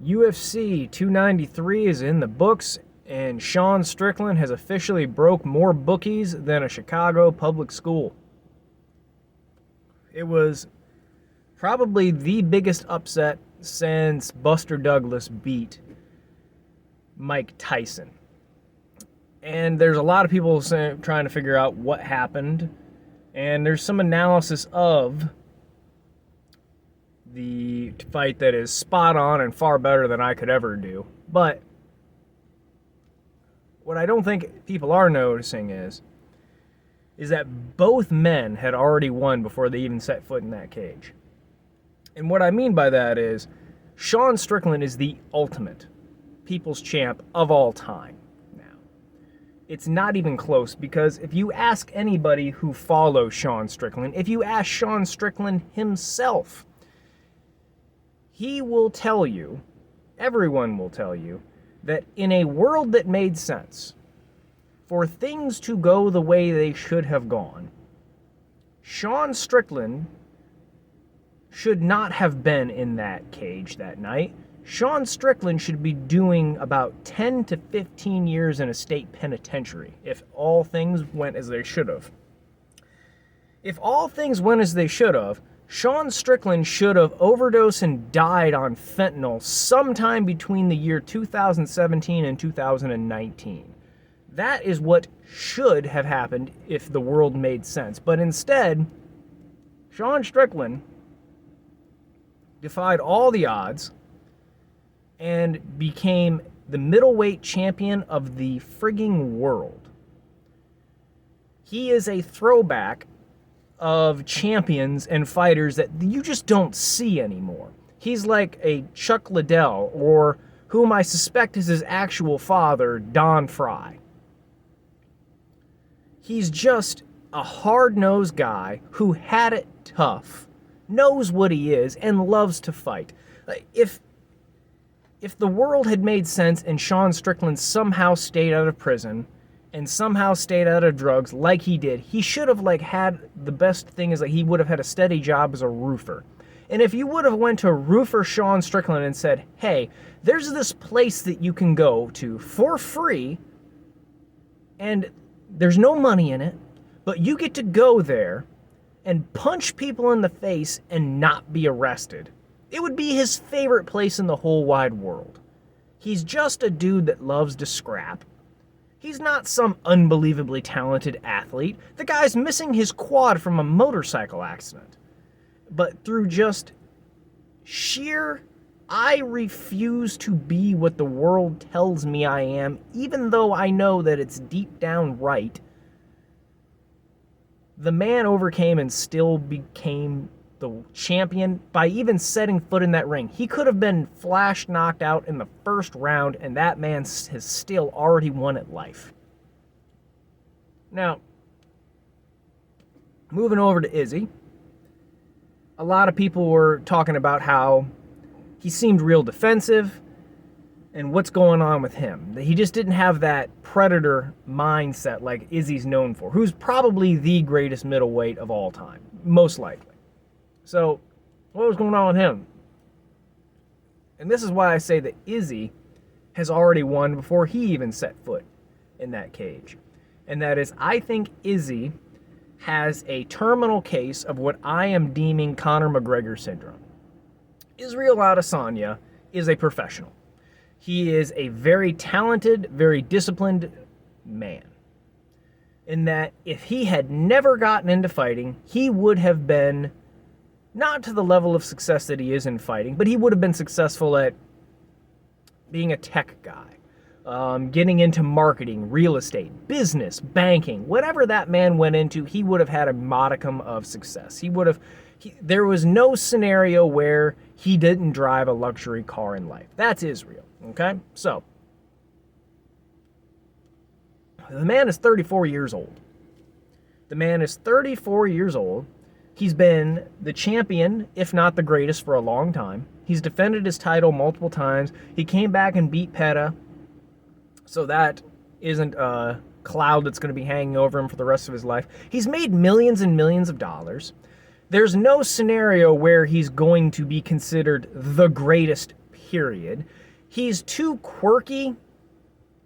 UFC 293 is in the books, and Sean Strickland has officially broke more bookies than a Chicago public school. It was probably the biggest upset since Buster Douglas beat Mike Tyson. And there's a lot of people trying to figure out what happened, and there's some analysis of the fight that is spot on and far better than I could ever do. But what I don't think people are noticing is that both men had already won before they even set foot in that cage. And what I mean by that is Sean Strickland is the ultimate people's champ of all time now. It's not even close, because if you ask anybody who follows Sean Strickland, if you ask Sean Strickland himself, he will tell you, everyone will tell you, that in a world that made sense, for things to go the way they should have gone, Sean Strickland should not have been in that cage that night. Sean Strickland should be doing about 10 to 15 years in a state penitentiary if all things went as they should have. If all things went as they should have, Sean Strickland should have overdosed and died on fentanyl sometime between the year 2017 and 2019. That is what should have happened if the world made sense. But instead, Sean Strickland defied all the odds and became the middleweight champion of the frigging world. He is a throwback of champions and fighters that you just don't see anymore. He's like a Chuck Liddell, or whom I suspect is his actual father, Don Fry. He's just a hard-nosed guy who had it tough, knows what he is, and loves to fight. If the world had made sense and Sean Strickland somehow stayed out of prison and somehow stayed out of drugs like he did, he should have had the best thing is that he would have had a steady job as a roofer. And if you would have went to roofer Sean Strickland and said, hey, there's this place that you can go to for free, and there's no money in it, but you get to go there and punch people in the face and not be arrested, it would be his favorite place in the whole wide world. He's just a dude that loves to scrap. He's not some unbelievably talented athlete. The guy's missing his quad from a motorcycle accident. But through just sheer, I refuse to be what the world tells me I am, even though I know that it's deep down right, the man overcame and still became the champion by even setting foot in that ring. He could have been flash knocked out in the first round, and that man has still already won at life. Now, moving over to Izzy, a lot of people were talking about how he seemed real defensive and what's going on with him. He just didn't have that predator mindset like Izzy's known for, who's probably the greatest middleweight of all time, most likely. So, what was going on with him? And this is why I say that Izzy has already won before he even set foot in that cage. And that is, I think Izzy has a terminal case of what I am deeming Conor McGregor syndrome. Israel Adesanya is a professional. He is a very talented, very disciplined man. In that, if he had never gotten into fighting, he would have been not to the level of success that he is in fighting, but he would have been successful at being a tech guy, getting into marketing, real estate, business, banking, whatever that man went into, he would have had a modicum of success. There was no scenario where he didn't drive a luxury car in life. That's Israel, okay? So, the man is 34 years old. The man is 34 years old. He's been the champion, if not the greatest, for a long time. He's defended his title multiple times. He came back and beat Peta, so that isn't a cloud that's going to be hanging over him for the rest of his life. He's made millions and millions of dollars. There's no scenario where he's going to be considered the greatest, period. He's too quirky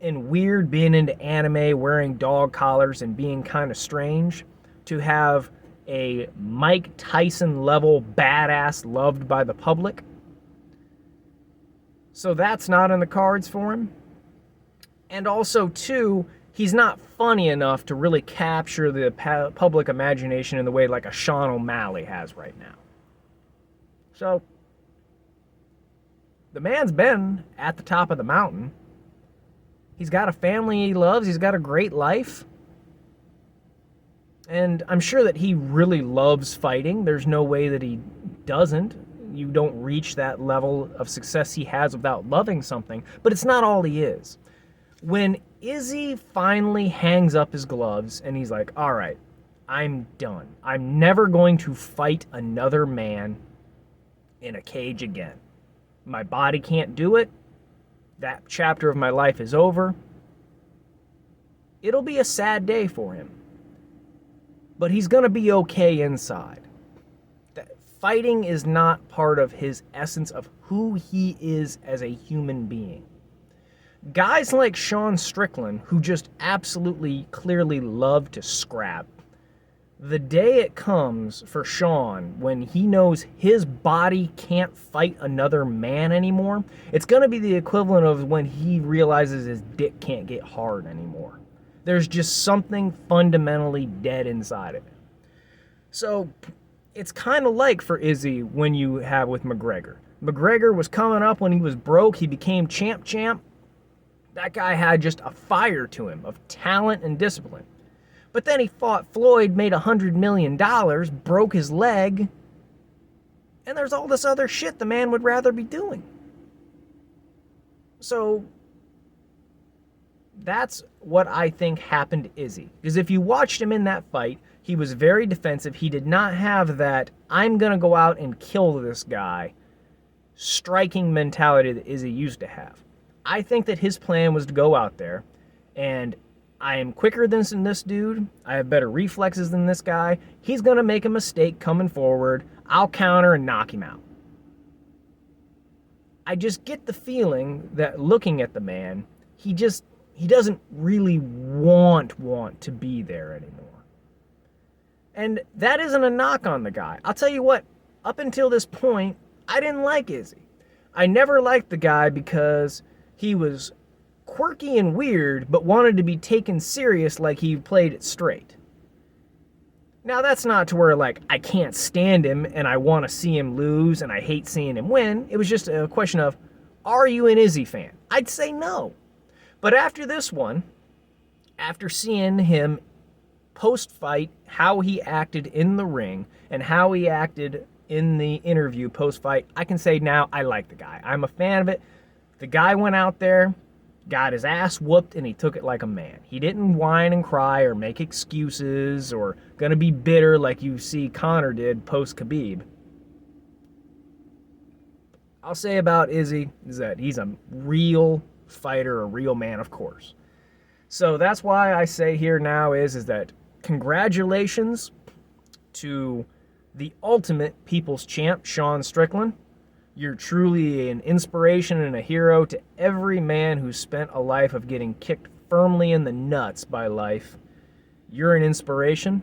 and weird, being into anime, wearing dog collars, and being kind of strange, to have a Mike Tyson level badass loved by the public. So that's not in the cards for him. And also, too, he's not funny enough to really capture the public imagination in the way like a Sean O'Malley has right now. So, the man's been at the top of the mountain. He's got a family he loves. He's got a great life. And I'm sure that he really loves fighting. There's no way that he doesn't. You don't reach that level of success he has without loving something. But it's not all he is. When Izzy finally hangs up his gloves and he's like, all right, I'm done. I'm never going to fight another man in a cage again. My body can't do it. That chapter of my life is over. It'll be a sad day for him. But he's going to be okay inside. Fighting is not part of his essence of who he is as a human being. Guys like Sean Strickland, who just absolutely clearly love to scrap, the day it comes for Sean when he knows his body can't fight another man anymore, it's going to be the equivalent of when he realizes his dick can't get hard anymore. There's just something fundamentally dead inside of it. So it's kind of like for Izzy when you have with McGregor. McGregor was coming up when he was broke. He became champ. That guy had just a fire to him of talent and discipline. But then he fought Floyd, made $100 million, broke his leg, and there's all this other shit the man would rather be doing. So that's what I think happened to Izzy. Because if you watched him in that fight, he was very defensive. He did not have that, I'm going to go out and kill this guy, striking mentality that Izzy used to have. I think that his plan was to go out there, and I am quicker than this dude. I have better reflexes than this guy. He's going to make a mistake coming forward. I'll counter and knock him out. I just get the feeling that looking at the man, he doesn't really want to be there anymore. And that isn't a knock on the guy. I'll tell you what, up until this point, I didn't like Izzy. I never liked the guy because he was quirky and weird, but wanted to be taken serious like he played it straight. Now, that's not to where, like, I can't stand him and I want to see him lose and I hate seeing him win. It was just a question of, are you an Izzy fan? I'd say no. But after this one, after seeing him post-fight, how he acted in the ring and how he acted in the interview post-fight, I can say now I like the guy. I'm a fan of it. The guy went out there, got his ass whooped, and he took it like a man. He didn't whine and cry or make excuses or gonna be bitter like you see Conor did post-Khabib. I'll say about Izzy is that he's a real fighter, a real man, of course. So that's why I say here now is that congratulations to the ultimate people's champ, Sean Strickland. You're truly an inspiration and a hero to every man who's spent a life of getting kicked firmly in the nuts by life. You're an inspiration.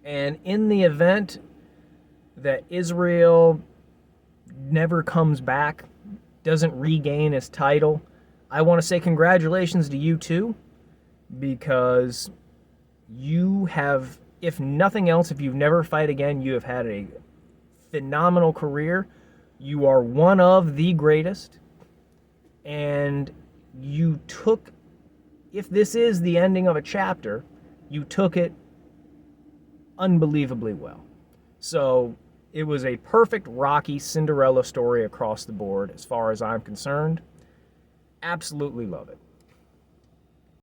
And in the event that Israel never comes back, doesn't regain his title, I want to say congratulations to you too, because you have, if nothing else, if you've never fight again, you have had a phenomenal career. You are one of the greatest, and you took, if this is the ending of a chapter, you took it unbelievably well. So it was a perfect Rocky Cinderella story across the board as far as I'm concerned. Absolutely love it.